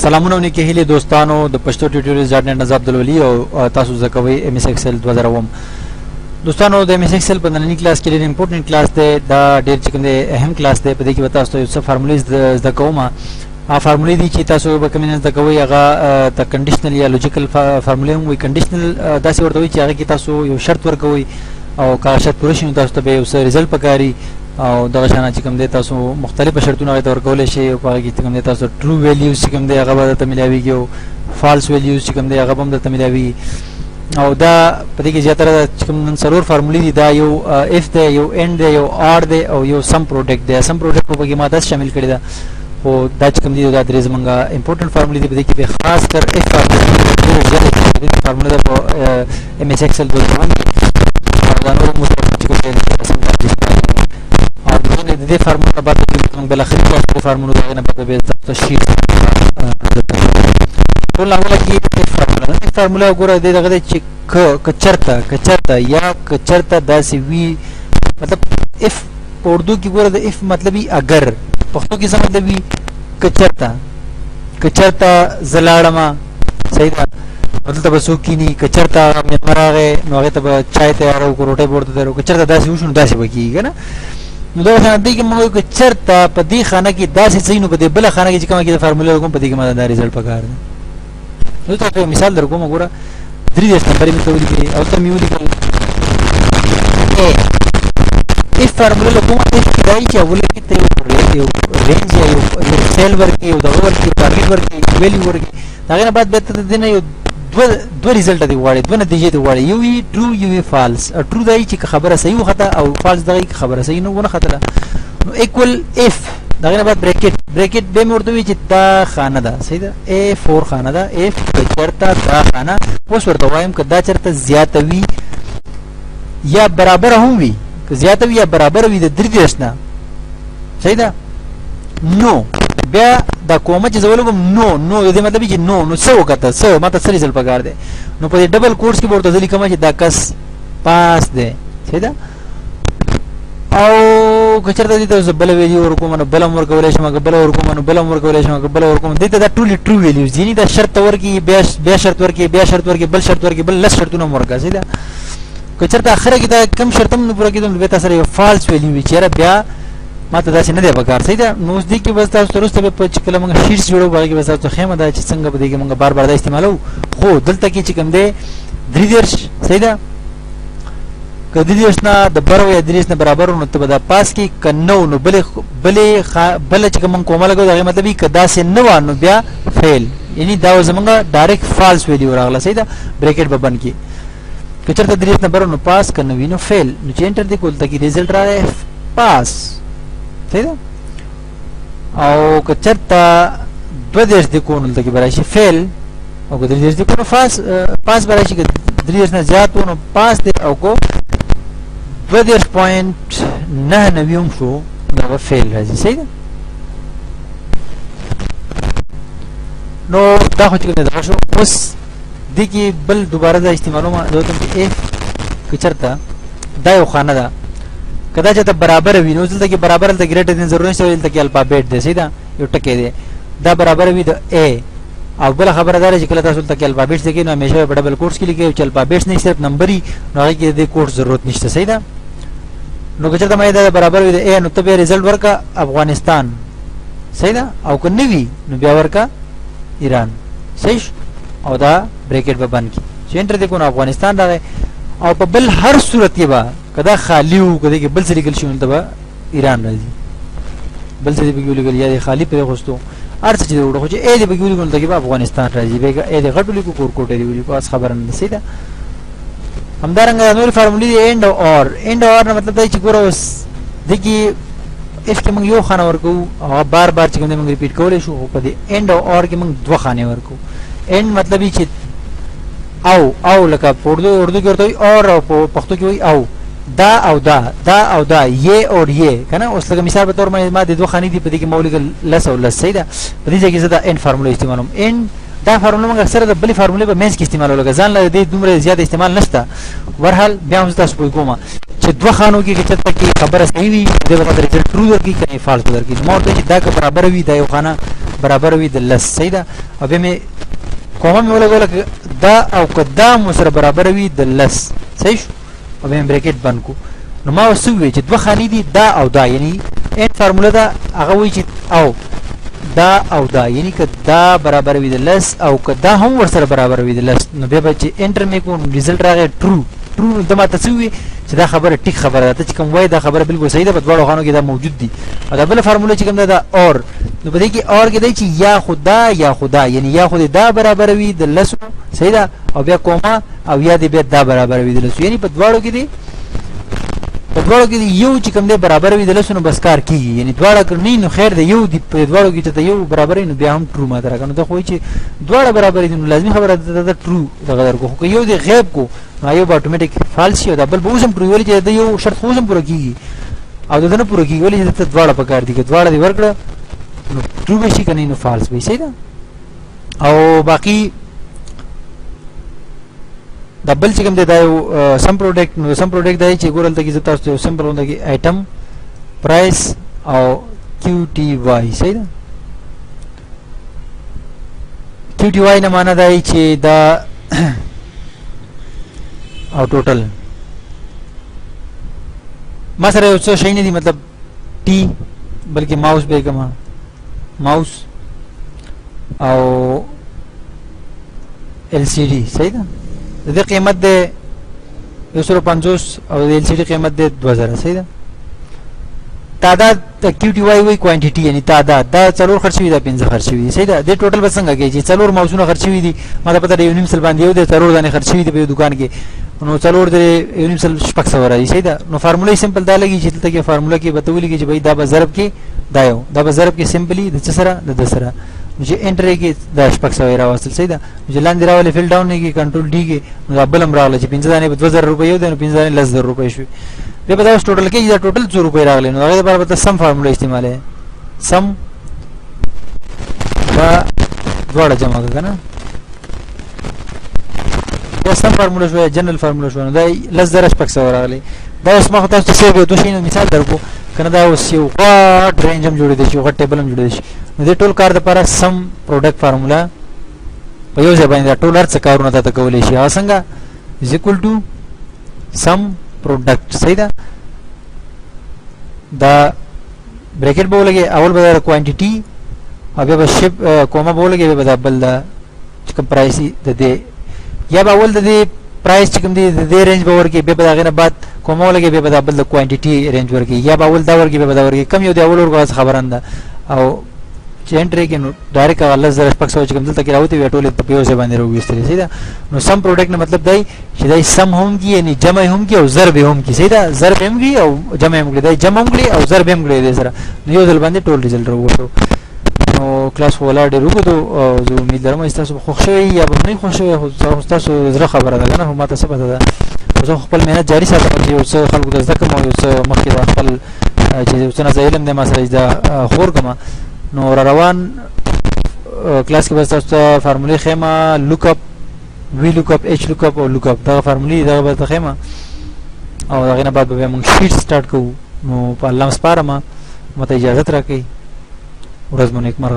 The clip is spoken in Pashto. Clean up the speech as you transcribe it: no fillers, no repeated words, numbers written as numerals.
سلامونه ونی کې هلي دوستانو د پښتو ټیوټوریالز.net نظر عبدالولي او تاسو زده کوئ ایم ایس ایکسل 2000 دوستانو د ایم ایس ایکسل په نننی کلاس کې ډېر امپورټنټ کلاس دی دا ډېر چې کوم دی اهم کلاس دی په دې کې به تاسو یو څه فارمولې زده کوم فارمولې دي چې تاسو به کوم نه زده کوئ هغه د کنډیشنل یا لوجیکل فارمولې هم وي کنډیشنل داسې ورته وي چې هغه کې تاسو یو شرط ورکوئ او که شرط پوره شي نو تاسو ته به یو څه ریزلټ پکاري او دغه شانه چې کوم دی تاسو مختلف شرطونه هغه ورکولی شئ او په هغه کې کوم دی تاسو ټرو ویلیوز چې کوم دی هغه به درته میلاویږي او فالس ویلیوز چې کوم دی هغه به هم درته میلاویږي او دا په دې کې زیاتره چې کوم نن څلور فارمولې دي دا یو اف دی یو اینډ دی یو آر دی او یو سم پروډکټ دی سم پروډکټ په کې ما 10 شامل کړی ده او دا چې کوم دی دا درې زمونږه امپورټنټ فارمولې دي په دې کې به خاص کر اف فارموله په ایم ایس ایکسل باندې دا نور مختلف چې کوم د دې فارموله بعد موږ بل اخر کلاس په فارموله دا نه به تشریح ټول هغه کې فارموله وګوره دغه چې کچرتا یا کچرتا داسې وی مطلب اف اردو کې ګوره د اف مطلب اگر پښتو کې څه مطلب وی کچرتا زلاړما صحیح ده مطلب تاسو کینی کچرتا مراغه نو هغه ته چای تیار او روټي ورته درو کچرتا داسې وشو داسې وکیږي کنه نو دا څنګه دی چې موږ چرته په دې خانه کې داسې څه نو په دې بل خانه کې چې کومه کې فارموله کوم په دې کې ما دا ریزلټ پکار دی نو تاسو مثال درکوم وګوره 3 نمبر می ته ولیکي او ته می ولیکل ای فارموله کوم چې دای چې اول کې ته یو رینج یو سیل ورکی یو د ورکی ټارګټ ورکی ویلیو ورکی دا نه بعد به ته دینه یو دو ریزلټ دی واړي دو نتیجې دی واړي یو وی ټرو یو وی فالس ټرو دای چې خبره صحیح وخته او فالس دای خبره صحیح نه ونه خطر نو ایکوال اف دا نه بعد بریکټ به مرته وی چې دا خانه ده صحیح ده A4 خانه ده اف چرته دا خانه اوس ورته وایم که دا چرته زیاته وی یا برابر هم وی که زیاته وی یا برابر وی د 3 نه صحیح ده نو بیا دا کومه چې زولګم نو دې مطلب چې نو څه وکړه څه ماته سری زل پکار دی نو په ډبل کورس کې ورته ځلی کومه چې دا کس پاس دی صحیح ده او کچرته دې ته بل ویلیو ورکوم نو بل امر کولای شم بل ورکوم نو بل امر کولای شم بل ورکوم دې ته دا ټرو ویلیوز دي دا شرط ورکی بیا شرط ورکی بل شرط ورکی بل لس شرطونه ورکا صحیح ده کچرته اخره کې دا کم شرطم نه پوره کیدل به تاسو یو فالس ویلیو چیرې بیا ماته دا څه نه دی پکار صحیح ده نو دې کې بس تاسو ترسته په چکله موږ شیټس جوړو باندې بس تاسو خیمه دا چې څنګه به دې کې موږ بار دا استعمالو خو دلته کې چې کوم دی 3 صحیح ده کدی دیش نه د برو یا دریس نه برابر نو ته دا پاس کې کنو نو بل چې کوم کومه لګو دا مطلب یې کدا سه نه وانه بیا فیل یعنی دا زمونږه ډایرکټ فالس ویلیو راغله صحیح ده بریکټ به بن کې کچرته دریس نه برو نو پاس کنو وینو فیل نو چې انټر دی کول ته کې ریزلټ راځي پاس صحیح ده او کچرته 2 د کونل ته کې براشي فیل او که 3 د کونو پاس براشي که 3 نه زیات ونه پاس دی او کو 2.9 شو دا فیل راځي صحیح ده نو دا خو چې دا شو اوس د کې بل دوباره دا استعمالومه دوتم چې اف کچرته دا یو خانه ده کدا چې ته برابر وي نو دلته کې برابر د ګریټر دین ضرورت نشته دلته کې الفابet دی صحیح ده یو ټکی دی دا برابر وي د a او بل خبره ده چې کله تاسو ته کې الفابet دی نو همیشه په ډبل کوټس کې لیکي چې الفابet نه صرف نمبري نو هغه کې د کوټ ضرورت نشته صحیح ده نو که چېرته مې دا برابر وي د a نو ته به ریزلټ ورکا افغانستان صحیح ده او که نه وي نو بیا ورکا ایران صحیح او دا بریکټ به بند کی چې انټر دې کو نو افغانستان راغی او په بل هر صورت کې به کدا خالی وو کدا کې بل څه لیکل شي نو ته ایران راځي بل څه دې بګول لیکل یا خالی پر غوستو ارڅ چې وړو چې اې دې بګول لیکل ته کې افغانستان راځي به اې دې غټو لیکو کورکوټ دی ویلي پاس خبره نه سي دا همدارنګه نور فارمولې دی اینډ اور نه مطلب دا چې ګوره اوس دګي اف کې موږ یو خانه ورکو او بار چې موږ ریپیټ کولای شو په دې اینډ اور کې موږ دوه خانه ورکو اینډ مطلب چې او لکه اردو کې ورته اور په پښتو کې وي او دا یہ اور یہ کنه اوس لکه مثال په تور ما د دوه خانې دی په دې کې مولګ لس او لس صحیح ده په دې ځای کې زدا ان فارموله استعمالوم ان دا فارموله موږ اکثره د بلې فارمولې په مینس کې استعمالو لګ ځان له دې دومره زیات استعمال نشته ورحال بیا هم تاسو په کومه چې دوه خانو کې چې ته کې خبره صحیح وي د وخت ریزلټ ټرو ورکی کنه فالس ورکی نو ته چې دا برابر وي دا یو خانه برابر وي د لس صحیح ده او بیا مې کومه مې ولګوله دا او که دا مو سره برابر وي د لس صحیح شو او بیا مې بریکټ بند کو نو ما اوس وویل چې دوه خانې دي دا او دا یعنی ان فارموله ده هغه وایي چې او دا او دا یعنی که دا برابر وي د لس او که دا هم ورسره برابر وي د لس نو بیا به چې انټر مې کوم ریزلټ راغی ټرو ټرو د ما ته څه ووي چې دا خبره ټیک خبره ده ته چې کوم وایي دا خبره بالکل صحیح ده په دواړو خانو کې دا موجود دي او دا بله فارموله چې کوم ده دا اور نو په دې کې اور کې دی چې یا خدا یا خدا یعنی یا خو دا برابر وي د لسو صحیح ده او بیا کومه او یا دې بیا دا برابر وي د لسو یعنی په دواړو کې دی په دواړو کې یو چې کوم دی برابر وي د لسو نو بس کار کېږي یعنی دواړه کړنی نو خیر دی یو دی په دواړو کې چې یو برابر نو بیا هم ټرو ماته راکړه نو دا خو چې دواړه برابر دي نو لازمي خبره ده دا ټرو دغه درکو خو یو دی غیب کو نو یو به اتوماتیک فالس شي او دا بل به اوس هم ټرو ویل چې دا یو شرط خو هم پوره کېږي او دا نه پوره کېږي ولې چې ته دواړه په کار دي که دواړه دې ورکړه نو ټرو به شي که نه نو فالس به صحیح ده او باقي دا بل چې کوم دی دا یو سم پروډکټ نو سم پروډکټ دی چې ګورل ته کې زه تاسو ته سمپل ونده کې آیټم پرایس او کیو ټي وای صحیح ده کیو ټي وای نه معنا دی چې دا او ټوټل ما سره یو څه شی نه دي مطلب ټي بلکې ماوس به کوم ماوس او ال سی ډي صحیح ده د دې قیمت ده 150 او د ال سی ډي قیمت ده 2000 صحیح ده تعداد کیو ټي وای وای کوانټیټي یعنی تعداد دا څلور خرچوي دا 15 خرچوي صحیح ده د ټوټل بسنګ کې چې څلور ماوسونه خرچوي دي ما ته پته دی یو نیم سل باندې یو د څلور دانه خرچوي دي په دکان کې نو څلور د یو نیم سل شپږ سو راځي صحیح ده نو فارموله سمپل دا لګي چې دلته کې فارموله کې بتولې کې چې بھائی دا به ضرب کې دا یو دا به ضرب کې سمپلی د سره د سره چې انټر کې دا شپږ سو راوستل صحیح ده چې لاندې راولې فیل ډاون کې کنټرول ډي کې نو بلم راغله چې 15 دانه په 2000 روپۍ یو د 15 دانه لس زر روپۍ شو بیا په دا ټوټل کې دا ټوټل 100 روپۍ راغله نو هغه لپاره به سم فارموله استعمال ہے سم دا دواړه جمع کنه دا سم فارموله شو جنرال فارموله شو دا لس زر شپږ سو راغله دا اوس ما تاسو ته څه به دوه شینو مثال درکو کنه دا اوس یو غټ رینج هم جوړې دي چې غټ ټیبل هم جوړې دي نو دې ټول کار د لپاره سم پروډکټ فارموله په یو ځای باندې ټول هر څه کارونه ته کولای شي هغه څنګه از ایکوال ټو سم پروډکټ صحیح ده دا ब्रैकेट बोलेगे अवल बता क्वांटिटी अबे बस शिप कोमा बोलेगे बे बता बल दा चिकन प्राइस दे या अवल दे प्राइस चिकन दे रेंज बावर के बे बता के बाद कोमा बोलेगे बे बता बल क्वांटिटी रेंज वर के या अवल दा वर के बे बता वर के कम यो दे अवल वर को खबर अंदा और चेंट्रे के डायरेक्ट अल्लाह जरा स्पक सो चिकन दल तक रावते वेटोले तपियो से बंदे रोगी इस तरह सीधा नो सम प्रोडक्ट ने मतलब दाई सीधा सम होम की यानी जमा होम की और ज़रब होम की सीधा ज़रब होम की और जमा होम की दाई जमा होम की और ज़रब होम की दे सरा नो यो दल बंदे टोल रिजल्ट रो तो नो क्लास वाला डे रुको तो जो उम्मीद दरमा इस तरह से खुश है या नहीं खुश है होता सो ज़रा खबर आता ना हम आता सब आता जो खपल मेहनत जारी साथ है उस खल को दस्तक मो उस मक्के खपल चीज़ उस ना ज़ाइलम दे मसला इज़ा खोर कमा नो रोان क्लास के बस फार्मूले खेमा lookup V lookup H lookup और लुकअप दा फार्मूले दा बस खेमा और अगेना बाद बे हम शीट स्टार्ट को नो पालम स्पारमा मत इजाजत रखी उरज मन एक मर